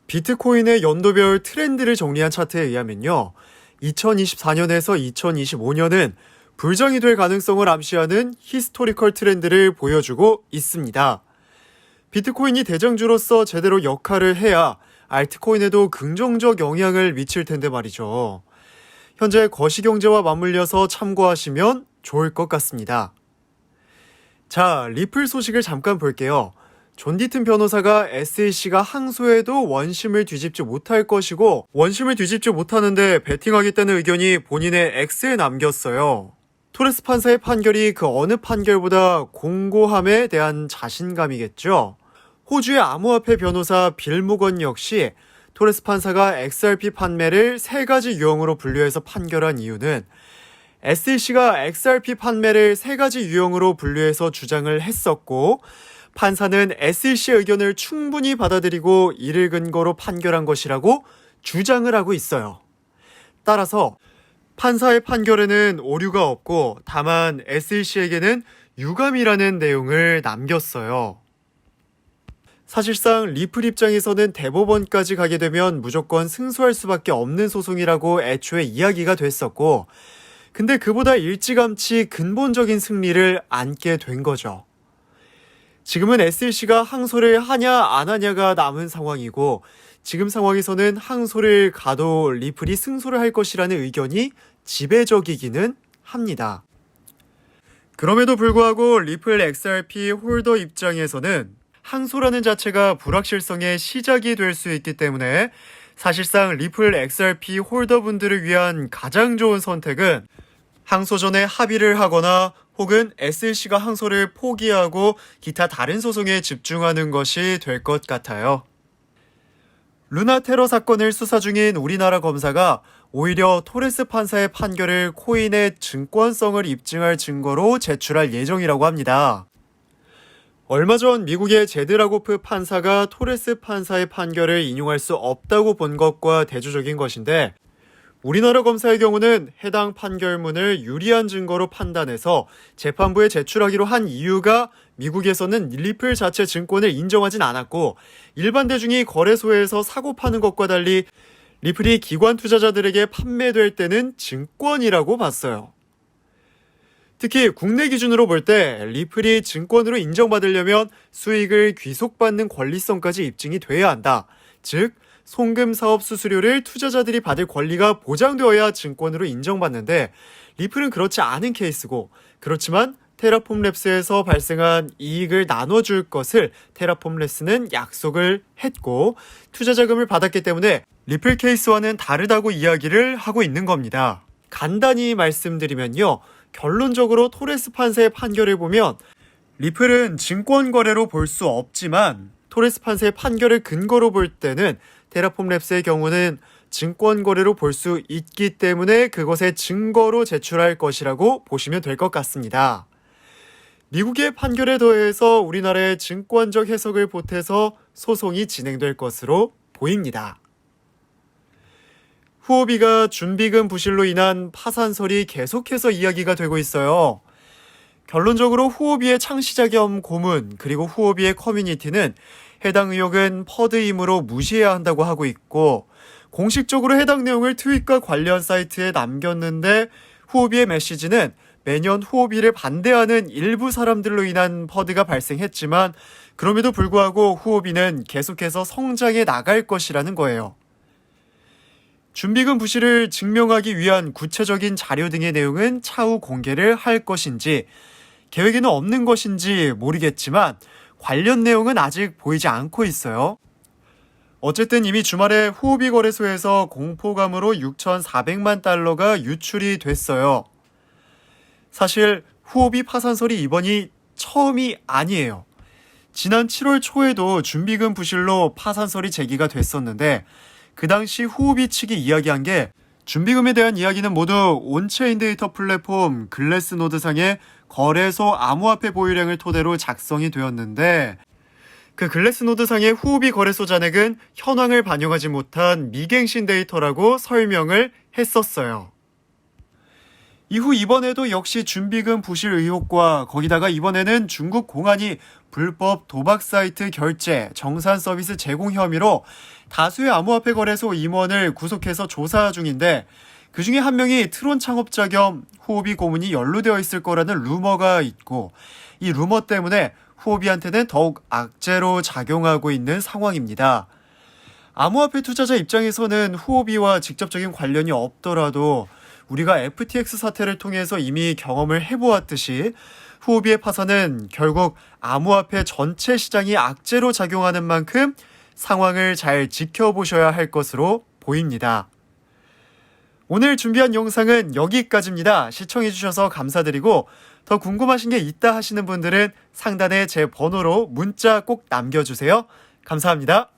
비트코인의 연도별 트렌드를 정리한 차트에 의하면요. 2024년에서 2025년은 불정이 될 가능성을 암시하는 히스토리컬 트렌드를 보여주고 있습니다. 비트코인이 대장주로서 제대로 역할을 해야 알트코인에도 긍정적 영향을 미칠 텐데 말이죠. 현재 거시경제와 맞물려서 참고하시면 좋을 것 같습니다. 자, 리플 소식을 잠깐 볼게요. 존 디튼 변호사가 SEC가 항소해도 원심을 뒤집지 못할 것이고 원심을 뒤집지 못하는데 베팅하겠다는 의견이 본인의 X에 남겼어요. 토레스 판사의 판결이 그 어느 판결보다 공고함에 대한 자신감이겠죠. 호주의 암호화폐 변호사 빌 모건 역시 토레스 판사가 XRP 판매를 세 가지 유형으로 분류해서 판결한 이유는 SEC가 XRP 판매를 세 가지 유형으로 분류해서 주장을 했었고 판사는 SEC의 의견을 충분히 받아들이고 이를 근거로 판결한 것이라고 주장을 하고 있어요. 따라서 판사의 판결에는 오류가 없고 다만 SEC에게는 유감이라는 내용을 남겼어요. 사실상 리플 입장에서는 대법원까지 가게 되면 무조건 승소할 수밖에 없는 소송이라고 애초에 이야기가 됐었고 근데 그보다 일찌감치 근본적인 승리를 안게 된 거죠. 지금은 SEC가 항소를 하냐 안 하냐가 남은 상황이고 지금 상황에서는 항소를 가도 리플이 승소를 할 것이라는 의견이 지배적이기는 합니다. 그럼에도 불구하고 리플 XRP 홀더 입장에서는 항소라는 자체가 불확실성의 시작이 될 수 있기 때문에 사실상 리플 XRP 홀더분들을 위한 가장 좋은 선택은 항소 전에 합의를 하거나 혹은 SEC가 항소를 포기하고 기타 다른 소송에 집중하는 것이 될 것 같아요. 루나 테러 사건을 수사 중인 우리나라 검사가 오히려 토레스 판사의 판결을 코인의 증권성을 입증할 증거로 제출할 예정이라고 합니다. 얼마 전 미국의 제드라고프 판사가 토레스 판사의 판결을 인용할 수 없다고 본 것과 대조적인 것인데 우리나라 검사의 경우는 해당 판결문을 유리한 증거로 판단해서 재판부에 제출하기로 한 이유가 미국에서는 리플 자체 증권을 인정하진 않았고 일반 대중이 거래소에서 사고 파는 것과 달리 리플이 기관 투자자들에게 판매될 때는 증권이라고 봤어요. 특히 국내 기준으로 볼 때 리플이 증권으로 인정받으려면 수익을 귀속받는 권리성까지 입증이 돼야 한다. 즉 송금 사업 수수료를 투자자들이 받을 권리가 보장되어야 증권으로 인정받는데 리플은 그렇지 않은 케이스고 그렇지만 테라폼 랩스에서 발생한 이익을 나눠줄 것을 테라폼 랩스는 약속을 했고 투자 자금을 받았기 때문에 리플 케이스와는 다르다고 이야기를 하고 있는 겁니다. 간단히 말씀드리면요. 결론적으로 토레스 판사의 판결을 보면 리플은 증권 거래로 볼 수 없지만 토레스 판사의 판결을 근거로 볼 때는 테라폼 랩스의 경우는 증권 거래로 볼 수 있기 때문에 그것의 증거로 제출할 것이라고 보시면 될 것 같습니다. 미국의 판결에 더해서 우리나라의 증권적 해석을 보태서 소송이 진행될 것으로 보입니다. 후오비가 준비금 부실로 인한 파산설이 계속해서 이야기가 되고 있어요. 결론적으로 후오비의 창시자 겸 고문 그리고 후오비의 커뮤니티는 해당 의혹은 퍼드임으로 무시해야 한다고 하고 있고 공식적으로 해당 내용을 트윗과 관련 사이트에 남겼는데 후오비의 메시지는 매년 후오비를 반대하는 일부 사람들로 인한 퍼드가 발생했지만 그럼에도 불구하고 후오비는 계속해서 성장해 나갈 것이라는 거예요. 준비금 부실을 증명하기 위한 구체적인 자료 등의 내용은 차후 공개를 할 것인지 계획에는 없는 것인지 모르겠지만 관련 내용은 아직 보이지 않고 있어요. 어쨌든 이미 주말에 후오비 거래소에서 공포감으로 6,400만 달러가 유출이 됐어요. 사실 후오비 파산설이 이번이 처음이 아니에요. 지난 7월 초에도 준비금 부실로 파산설이 제기가 됐었는데 그 당시 후오비 측이 이야기한 게 준비금에 대한 이야기는 모두 온체인 데이터 플랫폼 글래스노드상의 거래소 암호화폐 보유량을 토대로 작성이 되었는데 그 글래스노드상의 후오비 거래소 잔액은 현황을 반영하지 못한 미갱신 데이터라고 설명을 했었어요. 이후 이번에도 역시 준비금 부실 의혹과 거기다가 이번에는 중국 공안이 불법 도박 사이트 결제, 정산 서비스 제공 혐의로 다수의 암호화폐 거래소 임원을 구속해서 조사 중인데 그중에 한 명이 트론 창업자 겸 후오비 고문이 연루되어 있을 거라는 루머가 있고 이 루머 때문에 후오비한테는 더욱 악재로 작용하고 있는 상황입니다. 암호화폐 투자자 입장에서는 후오비와 직접적인 관련이 없더라도 우리가 FTX 사태를 통해서 이미 경험을 해보았듯이 후오비의 파산은 결국 암호화폐 전체 시장이 악재로 작용하는 만큼 상황을 잘 지켜보셔야 할 것으로 보입니다. 오늘 준비한 영상은 여기까지입니다. 시청해주셔서 감사드리고 더 궁금하신 게 있다 하시는 분들은 상단에 제 번호로 문자 꼭 남겨주세요. 감사합니다.